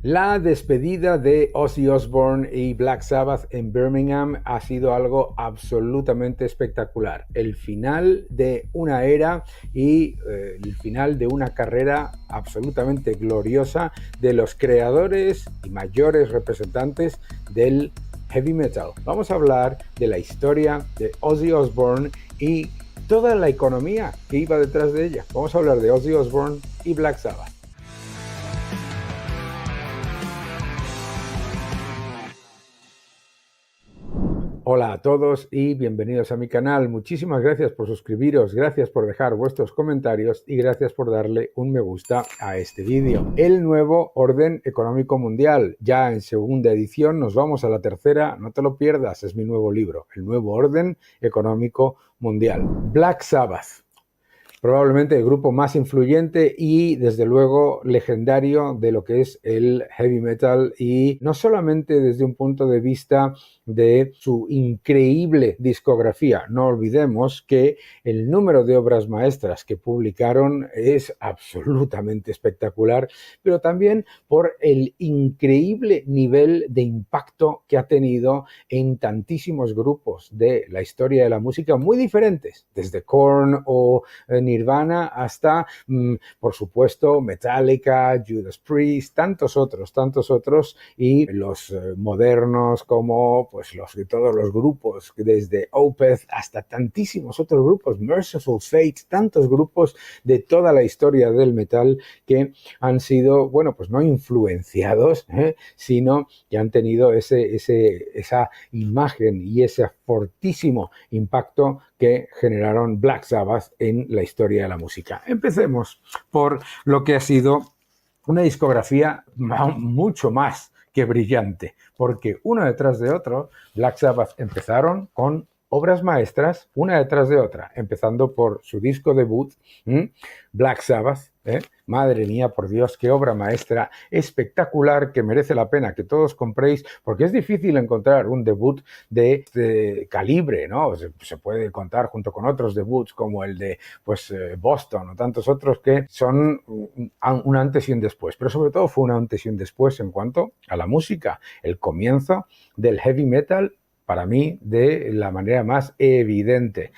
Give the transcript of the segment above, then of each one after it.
La despedida de Ozzy Osbourne y Black Sabbath en Birmingham ha sido algo absolutamente espectacular. El final de una era y el final de una carrera absolutamente gloriosa de los creadores y mayores representantes del heavy metal. Vamos a hablar de la historia de Ozzy Osbourne y toda la economía que iba detrás de ella. Vamos a hablar de Ozzy Osbourne y Black Sabbath. Hola a todos y bienvenidos a mi canal. Muchísimas gracias por suscribiros, gracias por dejar vuestros comentarios y gracias por darle un me gusta a este vídeo. El nuevo orden económico mundial, ya en segunda edición, nos vamos a la tercera, no te lo pierdas, es mi nuevo libro, El nuevo orden económico mundial. Black Sabbath. Probablemente el grupo más influyente y desde luego legendario de lo que es el heavy metal, y no solamente desde un punto de vista de su increíble discografía. No olvidemos que el número de obras maestras que publicaron es absolutamente espectacular, pero también por el increíble nivel de impacto que ha tenido en tantísimos grupos de la historia de la música muy diferentes, desde Korn o Nirvana hasta, por supuesto, Metallica, Judas Priest, tantos otros, y los modernos como pues todos los grupos, desde Opeth hasta tantísimos otros grupos, Merciful Fate, tantos grupos de toda la historia del metal que han sido, bueno, pues no influenciados, sino que han tenido esa imagen y ese fortísimo impacto que generaron Black Sabbath en la historia de la música. Empecemos por lo que ha sido una discografía mucho más que brillante, porque uno detrás de otro, Black Sabbath empezaron con obras maestras, una detrás de otra, empezando por su disco debut, Black Sabbath. Madre mía, por Dios, qué obra maestra espectacular que merece la pena que todos compréis, porque es difícil encontrar un debut de calibre, ¿no? Se puede contar junto con otros debuts como el de Boston o tantos otros que son un antes y un después, pero sobre todo fue un antes y un después en cuanto a la música, el comienzo del heavy metal, para mí, de la manera más evidente.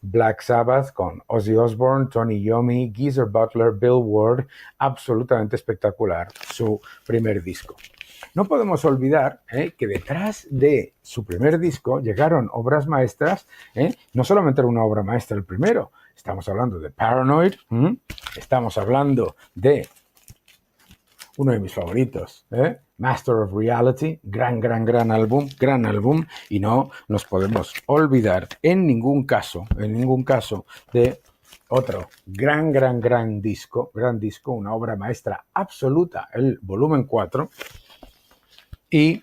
Black Sabbath con Ozzy Osbourne, Tony Iommi, Geezer Butler, Bill Ward, absolutamente espectacular su primer disco. No podemos olvidar que detrás de su primer disco llegaron obras maestras, no solamente era una obra maestra el primero, estamos hablando de Paranoid, estamos hablando de uno de mis favoritos, Master of Reality, gran álbum, y no nos podemos olvidar en ningún caso de otro gran disco, una obra maestra absoluta, el volumen 4, y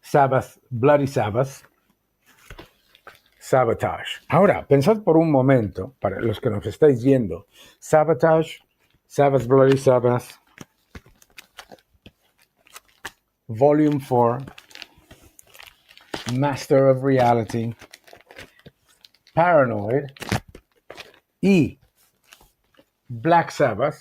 Sabbath, Bloody Sabbath, Sabotage. Ahora, pensad por un momento, para los que nos estáis viendo, Sabotage, Sabbath, Bloody Sabbath, Volume 4, Master of Reality, Paranoid y Black Sabbath,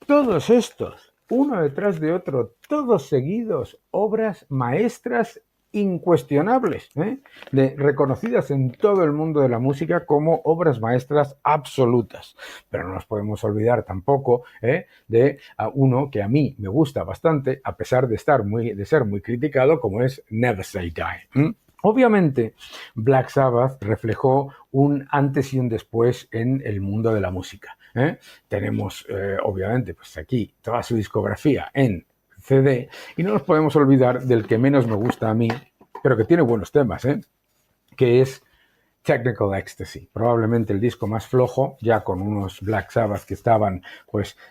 todos estos, uno detrás de otro, todos seguidos, obras maestras incuestionables, reconocidas en todo el mundo de la música como obras maestras absolutas. Pero no nos podemos olvidar tampoco de uno que a mí me gusta bastante, a pesar de ser muy criticado, como es Never Say Die. Obviamente, Black Sabbath reflejó un antes y un después en el mundo de la música. Tenemos, obviamente, pues aquí toda su discografía en CD, y no nos podemos olvidar del que menos me gusta a mí, pero que tiene buenos temas, que es Technical Ecstasy, probablemente el disco más flojo, ya con unos Black Sabbath que estaban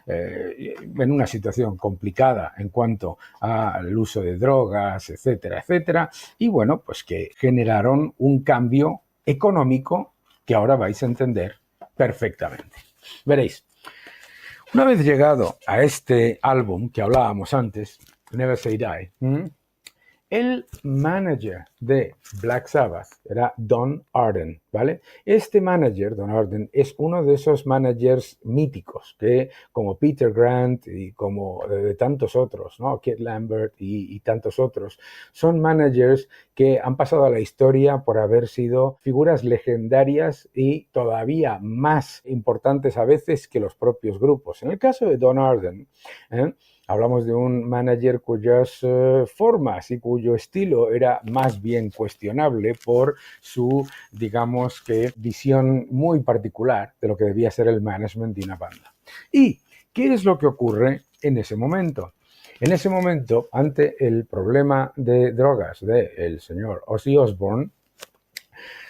en una situación complicada en cuanto al uso de drogas, etcétera, etcétera, y bueno, pues que generaron un cambio económico que ahora vais a entender perfectamente. Veréis, una vez llegado a este álbum que hablábamos antes, Never Say Die, El manager de Black Sabbath era Don Arden, ¿vale? Este manager, Don Arden, es uno de esos managers míticos que, como Peter Grant y como de tantos otros, ¿no? Keith Lambert y tantos otros, son managers que han pasado a la historia por haber sido figuras legendarias y todavía más importantes a veces que los propios grupos. En el caso de Don Arden, hablamos de un manager cuyas formas y cuyo estilo era más bien cuestionable por su, digamos que, visión muy particular de lo que debía ser el management de una banda. ¿Y qué es lo que ocurre en ese momento? En ese momento, ante el problema de drogas del señor Ozzy Osbourne,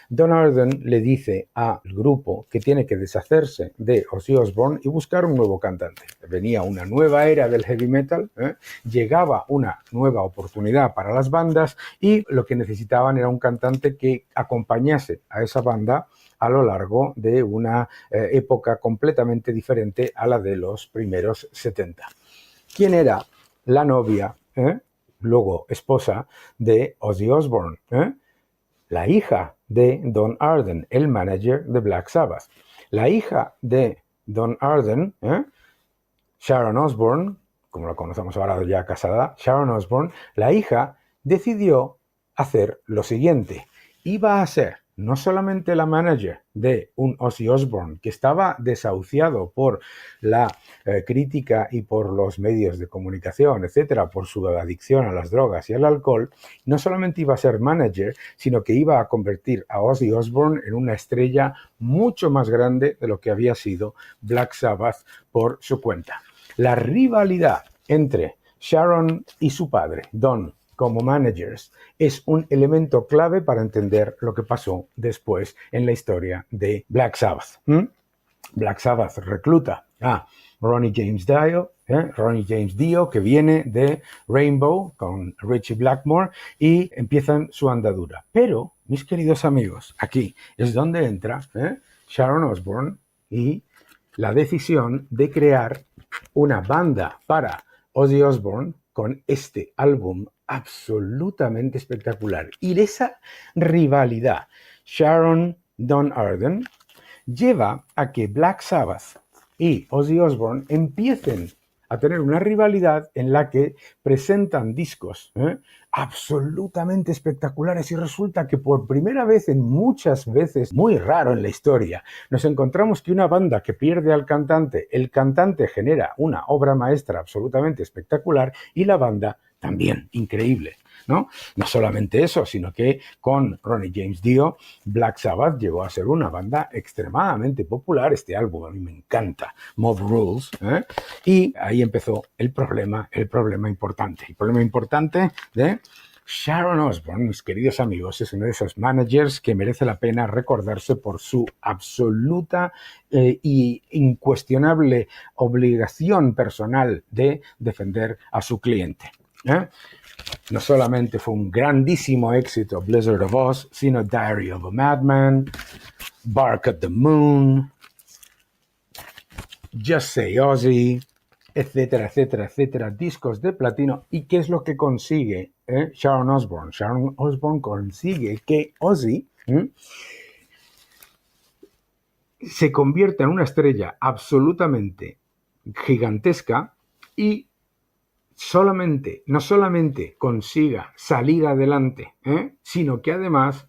Don Arden le dice al grupo que tiene que deshacerse de Ozzy Osbourne y buscar un nuevo cantante. Venía una nueva era del heavy metal, llegaba una nueva oportunidad para las bandas y lo que necesitaban era un cantante que acompañase a esa banda a lo largo de una época completamente diferente a la de los primeros 70. ¿Quién era la novia, luego esposa de Ozzy Osbourne? La hija de Don Arden, el manager de Black Sabbath. La hija de Don Arden, Sharon Osbourne, como la conocemos ahora ya casada, Sharon Osbourne, la hija decidió hacer lo siguiente. Iba a ser no solamente la manager de un Ozzy Osbourne que estaba desahuciado por la crítica y por los medios de comunicación, etcétera, por su adicción a las drogas y al alcohol, no solamente iba a ser manager, sino que iba a convertir a Ozzy Osbourne en una estrella mucho más grande de lo que había sido Black Sabbath por su cuenta. La rivalidad entre Sharon y su padre, Don, como managers, es un elemento clave para entender lo que pasó después en la historia de Black Sabbath. Black Sabbath recluta a Ronnie James Dio, que viene de Rainbow con Richie Blackmore, y empiezan su andadura. Pero, mis queridos amigos, aquí es donde entra Sharon Osbourne y la decisión de crear una banda para Ozzy Osbourne con este álbum absolutamente espectacular. Y esa rivalidad Sharon-Don Arden lleva a que Black Sabbath y Ozzy Osbourne empiecen a tener una rivalidad en la que presentan discos absolutamente espectaculares y resulta que por primera vez en muchas veces, muy raro en la historia, nos encontramos que una banda que pierde al cantante, el cantante genera una obra maestra absolutamente espectacular y la banda también, increíble. ¿No? No solamente eso, sino que con Ronnie James Dio, Black Sabbath llegó a ser una banda extremadamente popular. Este álbum a mí me encanta, Mob Rules, y ahí empezó el problema importante. El problema importante de Sharon Osbourne, mis queridos amigos, es uno de esos managers que merece la pena recordarse por su absoluta y incuestionable obligación personal de defender a su cliente. No solamente fue un grandísimo éxito Blizzard of Oz, sino Diary of a Madman, Bark at the Moon, Just Say Ozzy, etcétera, etcétera, etcétera, discos de platino. ¿Y qué es lo que consigue Sharon Osbourne? Sharon Osbourne consigue que Ozzy se convierta en una estrella absolutamente gigantesca y no solamente consiga salir adelante, sino que además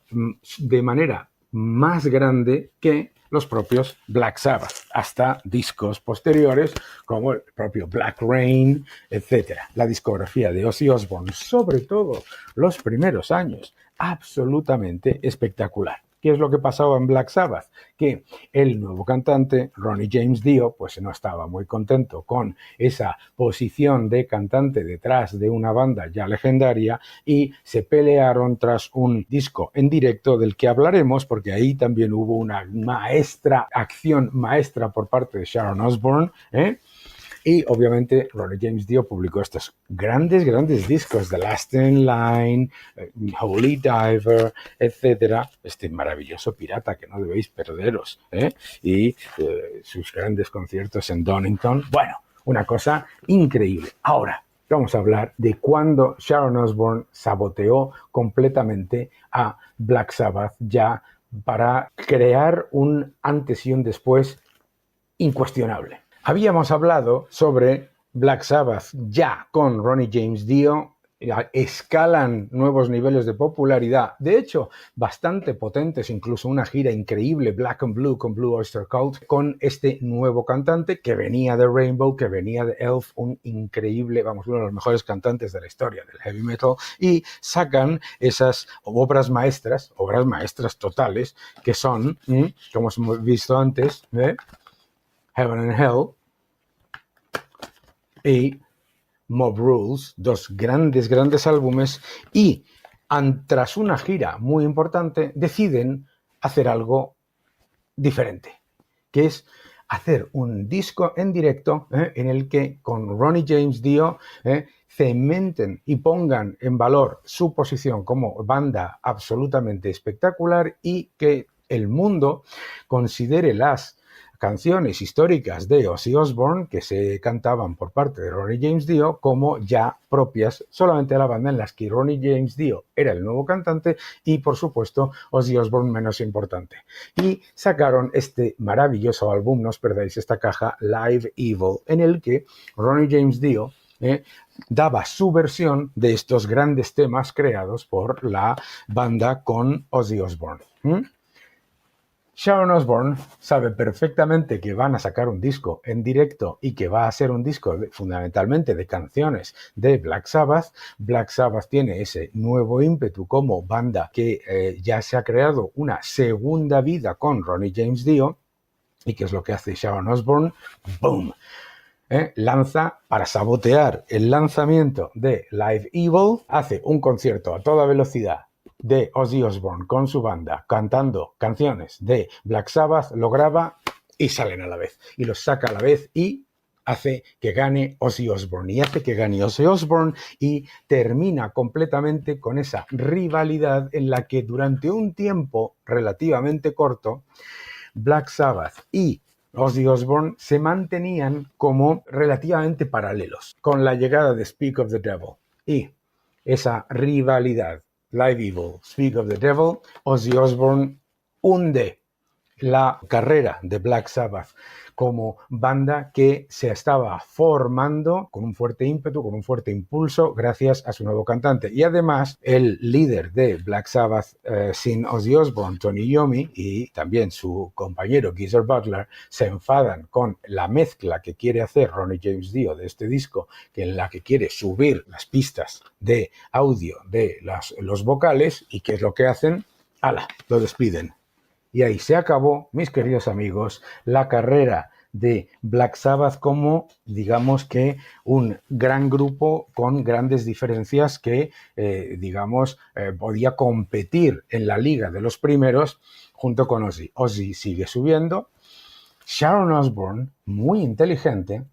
de manera más grande que los propios Black Sabbath, hasta discos posteriores como el propio Black Rain, etc. La discografía de Ozzy Osbourne, sobre todo los primeros años, absolutamente espectacular. ¿Qué es lo que pasaba en Black Sabbath? Que el nuevo cantante, Ronnie James Dio, pues no estaba muy contento con esa posición de cantante detrás de una banda ya legendaria y se pelearon tras un disco en directo del que hablaremos porque ahí también hubo una acción maestra por parte de Sharon Osbourne, Y obviamente Ronnie James Dio publicó estos grandes discos, The Last in Line, Holy Diver, etcétera. Este maravilloso pirata que no debéis perderos, y sus grandes conciertos en Donington. Bueno, una cosa increíble. Ahora, Vamos a hablar de cuando Sharon Osbourne saboteó completamente a Black Sabbath ya para crear un antes y un después incuestionable. Habíamos hablado sobre Black Sabbath ya con Ronnie James Dio, escalan nuevos niveles de popularidad, de hecho bastante potentes, incluso una gira increíble, Black and Blue con Blue Oyster Cult, con este nuevo cantante que venía de Rainbow, que venía de Elf, un increíble, vamos, uno de los mejores cantantes de la historia del heavy metal, y sacan esas obras maestras totales, que son, como hemos visto antes, Heaven and Hell y Mob Rules, dos grandes álbumes, y tras una gira muy importante deciden hacer algo diferente, que es hacer un disco en directo en el que con Ronnie James Dio cementen y pongan en valor su posición como banda absolutamente espectacular y que el mundo considere las canciones históricas de Ozzy Osbourne que se cantaban por parte de Ronnie James Dio como ya propias solamente de la banda, en las que Ronnie James Dio era el nuevo cantante y por supuesto Ozzy Osbourne menos importante. Y sacaron este maravilloso álbum, no os perdáis esta caja, Live Evil, en el que Ronnie James Dio daba su versión de estos grandes temas creados por la banda con Ozzy Osbourne. Sharon Osbourne sabe perfectamente que van a sacar un disco en directo y que va a ser un disco fundamentalmente de canciones de Black Sabbath. Black Sabbath tiene ese nuevo ímpetu como banda que ya se ha creado una segunda vida con Ronnie James Dio. ¿Y qué es lo que hace Sharon Osbourne? ¡Boom! Lanza, para sabotear el lanzamiento de Live Evil, hace un concierto a toda velocidad de Ozzy Osbourne con su banda cantando canciones de Black Sabbath, lo graba y salen a la vez y los saca a la vez y hace que gane Ozzy Osbourne y termina completamente con esa rivalidad en la que durante un tiempo relativamente corto Black Sabbath y Ozzy Osbourne se mantenían como relativamente paralelos con la llegada de Speak of the Devil y esa rivalidad Live Evil, Speak of the Devil, Ozzy Osbourne hunde la carrera de Black Sabbath como banda que se estaba formando con un fuerte ímpetu, con un fuerte impulso gracias a su nuevo cantante. Y además el líder de Black Sabbath sin Ozzy Osbourne, Tony Iommi, y también su compañero Geezer Butler se enfadan con la mezcla que quiere hacer Ronnie James Dio de este disco, que en la que quiere subir las pistas de audio de los vocales. ¿Y qué es lo que hacen? ¡Hala! Lo despiden. Y ahí se acabó, mis queridos amigos, la carrera de Black Sabbath como, digamos que, un gran grupo con grandes diferencias que, podía competir en la liga de los primeros junto con Ozzy. Ozzy sigue subiendo. Sharon Osbourne, muy inteligente,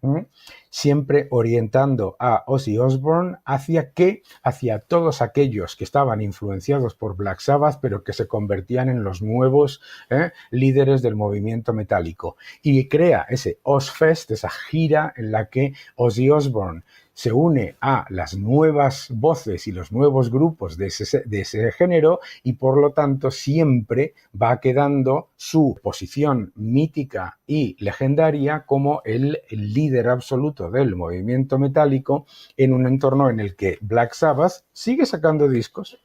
siempre orientando a Ozzy Osbourne hacia todos aquellos que estaban influenciados por Black Sabbath, pero que se convertían en los nuevos líderes del movimiento metálico. Y crea ese Ozzfest, esa gira en la que Ozzy Osbourne se une a las nuevas voces y los nuevos grupos de ese género y por lo tanto siempre va quedando su posición mítica y legendaria como el líder absoluto del movimiento metálico en un entorno en el que Black Sabbath sigue sacando discos,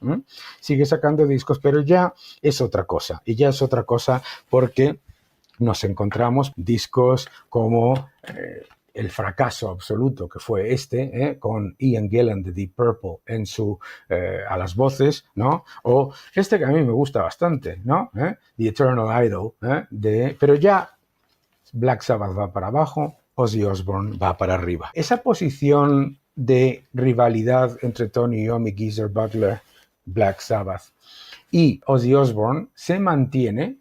pero ya es otra cosa, y ya es otra cosa porque nos encontramos discos como el fracaso absoluto que fue con Ian Gillan de Deep Purple en a las voces, ¿no? O este que a mí me gusta bastante, ¿no? The Eternal Idol, pero ya Black Sabbath va para abajo, Ozzy Osbourne va para arriba. Esa posición de rivalidad entre Tony Iommi, Geezer Butler, Black Sabbath y Ozzy Osbourne se mantiene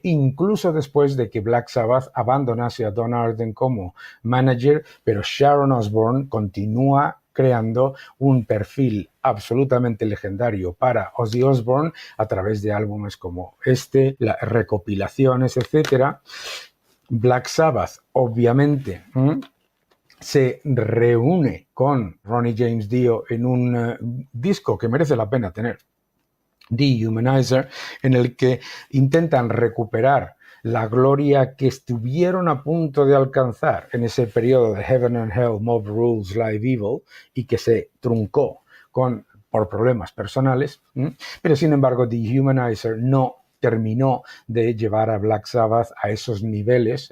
incluso después de que Black Sabbath abandonase a Don Arden como manager, pero Sharon Osbourne continúa creando un perfil absolutamente legendario para Ozzy Osbourne a través de álbumes como las recopilaciones, etc. Black Sabbath, obviamente, se reúne con Ronnie James Dio en un disco que merece la pena tener, Dehumanizer, en el que intentan recuperar la gloria que estuvieron a punto de alcanzar en ese periodo de Heaven and Hell, Mob Rules, Live Evil, y que se truncó por problemas personales, pero sin embargo Dehumanizer no terminó de llevar a Black Sabbath a esos niveles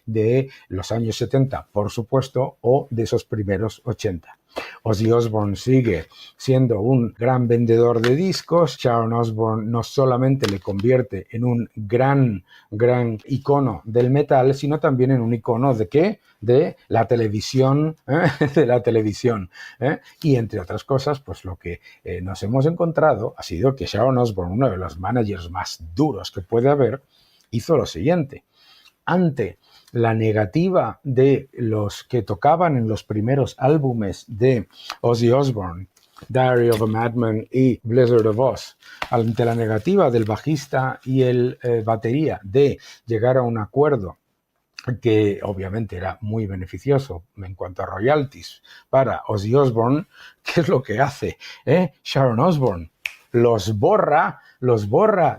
de los años 70, por supuesto, o de esos primeros 80. Ozzy Osbourne sigue siendo un gran vendedor de discos. Sharon Osbourne no solamente le convierte en un gran icono del metal, sino también en un icono ¿de qué? De la televisión, de la televisión. Y entre otras cosas, pues lo que nos hemos encontrado ha sido que Sharon Osbourne, uno de los managers más duros que puede haber, hizo lo siguiente. Ante la negativa de los que tocaban en los primeros álbumes de Ozzy Osbourne, Diary of a Madman y Blizzard of Oz, ante la negativa del bajista y el batería de llegar a un acuerdo que obviamente era muy beneficioso en cuanto a royalties para Ozzy Osbourne, ¿qué es lo que hace? Sharon Osbourne los borra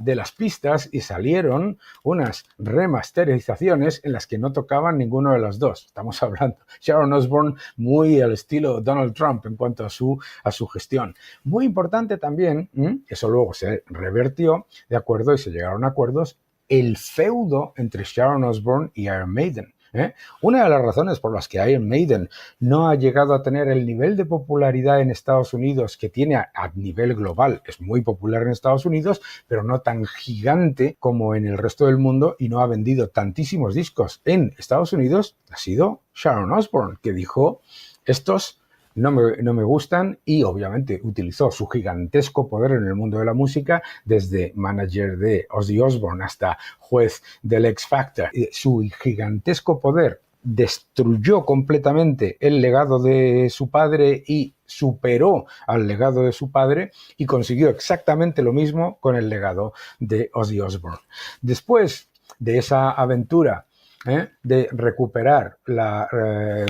de las pistas y salieron unas remasterizaciones en las que no tocaban ninguno de los dos. Estamos hablando Sharon Osbourne muy al estilo Donald Trump en cuanto a su gestión. Muy importante también, eso luego se revertió de acuerdo y se llegaron a acuerdos, el feudo entre Sharon Osbourne y Iron Maiden. Una de las razones por las que Iron Maiden no ha llegado a tener el nivel de popularidad en Estados Unidos que tiene a nivel global, es muy popular en Estados Unidos, pero no tan gigante como en el resto del mundo, y no ha vendido tantísimos discos en Estados Unidos, ha sido Sharon Osbourne, que dijo, estos no me gustan, y obviamente utilizó su gigantesco poder en el mundo de la música, desde manager de Ozzy Osbourne hasta juez del X Factor. Su gigantesco poder destruyó completamente el legado de su padre y superó al legado de su padre, y consiguió exactamente lo mismo con el legado de Ozzy Osbourne. Después de esa aventura de recuperar la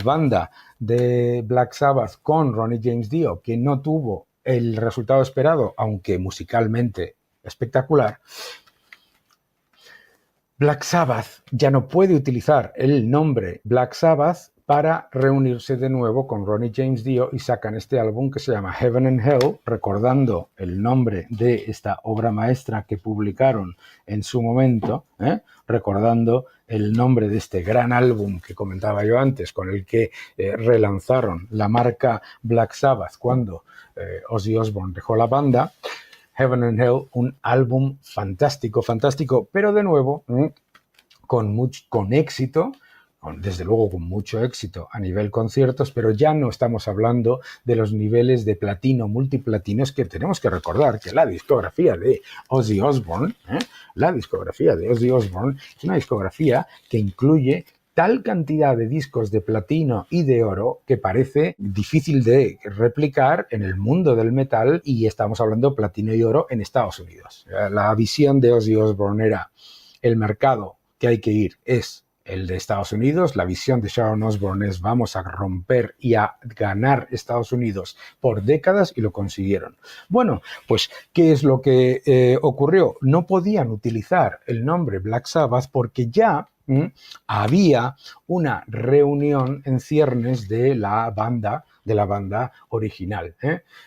banda de Black Sabbath con Ronnie James Dio, que no tuvo el resultado esperado, aunque musicalmente espectacular, Black Sabbath ya no puede utilizar el nombre Black Sabbath para reunirse de nuevo con Ronnie James Dio, y sacan este álbum que se llama Heaven and Hell, recordando el nombre de esta obra maestra que publicaron en su momento, recordando el nombre de este gran álbum que comentaba yo antes, con el que relanzaron la marca Black Sabbath cuando Ozzy Osbourne dejó la banda. Heaven and Hell, un álbum fantástico, pero de nuevo con éxito, desde luego con mucho éxito a nivel conciertos, pero ya no estamos hablando de los niveles de platino, multiplatinos, que tenemos que recordar que la discografía de Ozzy Osbourne, es una discografía que incluye tal cantidad de discos de platino y de oro que parece difícil de replicar en el mundo del metal, y estamos hablando de platino y oro en Estados Unidos. La visión de Ozzy Osbourne era: el mercado que hay que ir es el de Estados Unidos. La visión de Sharon Osbourne es: vamos a romper y a ganar Estados Unidos por décadas, y lo consiguieron. Bueno, pues ¿qué es lo que ocurrió? No podían utilizar el nombre Black Sabbath porque ya había una reunión en ciernes de la banda original.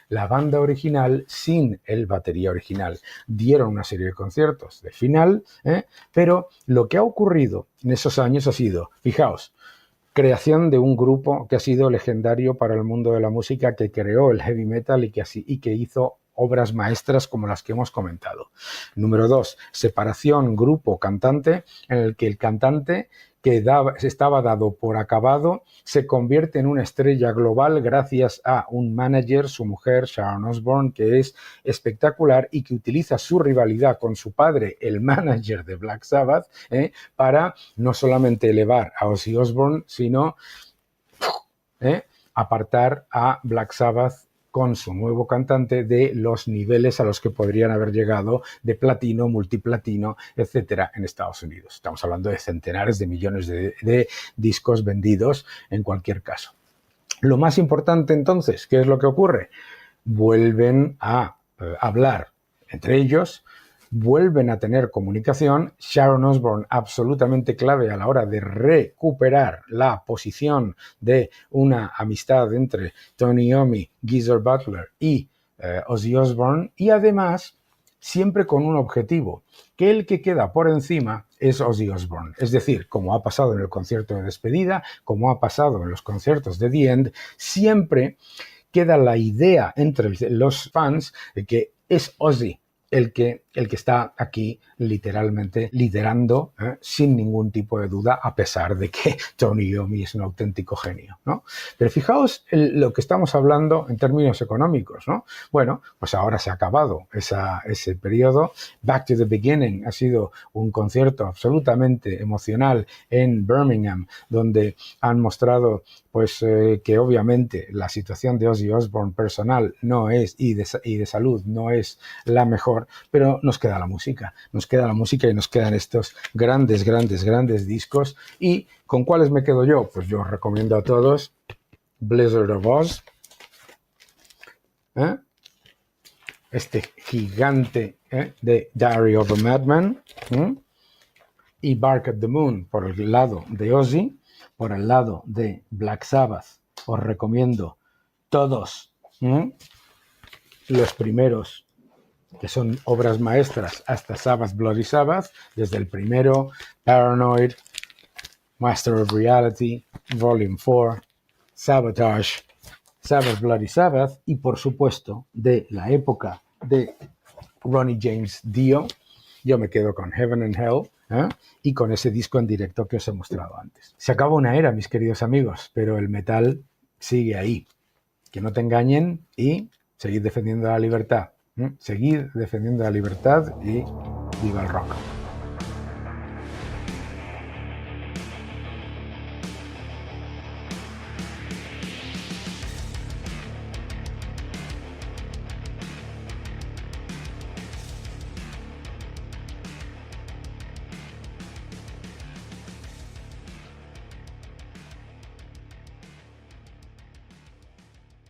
La banda original sin el batería original. Dieron una serie de conciertos de final, pero lo que ha ocurrido en esos años ha sido, fijaos, creación de un grupo que ha sido legendario para el mundo de la música, que creó el heavy metal y que hizo obras maestras como las que hemos comentado. Número 2, separación grupo-cantante, en el que el cantante que estaba dado por acabado se convierte en una estrella global gracias a un manager, su mujer Sharon Osbourne, que es espectacular y que utiliza su rivalidad con su padre, el manager de Black Sabbath, para no solamente elevar a Ozzy Osbourne, sino apartar a Black Sabbath con su nuevo cantante de los niveles a los que podrían haber llegado de platino, multiplatino, etcétera, en Estados Unidos. Estamos hablando de centenares de millones de discos vendidos en cualquier caso. Lo más importante entonces, ¿qué es lo que ocurre? Vuelven a hablar entre ellos, vuelven a tener comunicación. Sharon Osbourne, absolutamente clave a la hora de recuperar la posición de una amistad entre Tony Iommi, Geezer Butler y Ozzy Osbourne, y además siempre con un objetivo, que el que queda por encima es Ozzy Osbourne. Es decir, como ha pasado en el concierto de despedida, como ha pasado en los conciertos de The End, siempre queda la idea entre los fans de que es Ozzy el que está aquí literalmente liderando, sin ningún tipo de duda, a pesar de que Tony Iommi es un auténtico genio, ¿no? Pero fijaos lo que estamos hablando en términos económicos, ¿no? Bueno, pues ahora se ha acabado ese periodo. Back to the Beginning ha sido un concierto absolutamente emocional en Birmingham, donde han mostrado pues que obviamente la situación de Ozzy Osbourne personal no es y de salud no es la mejor, pero nos queda la música y nos quedan estos grandes discos. ¿Y con cuáles me quedo yo? Pues yo os recomiendo a todos Blizzard of Oz, este gigante de Diary of a Madman, y Bark at the Moon por el lado de Ozzy. Por el lado de Black Sabbath os recomiendo todos los primeros, que son obras maestras, hasta Sabbath Bloody Sabbath, desde el primero, Paranoid, Master of Reality, Volume 4, Sabotage, Sabbath Bloody Sabbath, y por supuesto de la época de Ronnie James Dio, yo me quedo con Heaven and Hell, y con ese disco en directo que os he mostrado antes. Se acaba una era, mis queridos amigos, pero el metal sigue ahí. Que no te engañen y seguid defendiendo la libertad. Seguid defendiendo la libertad y viva el rock.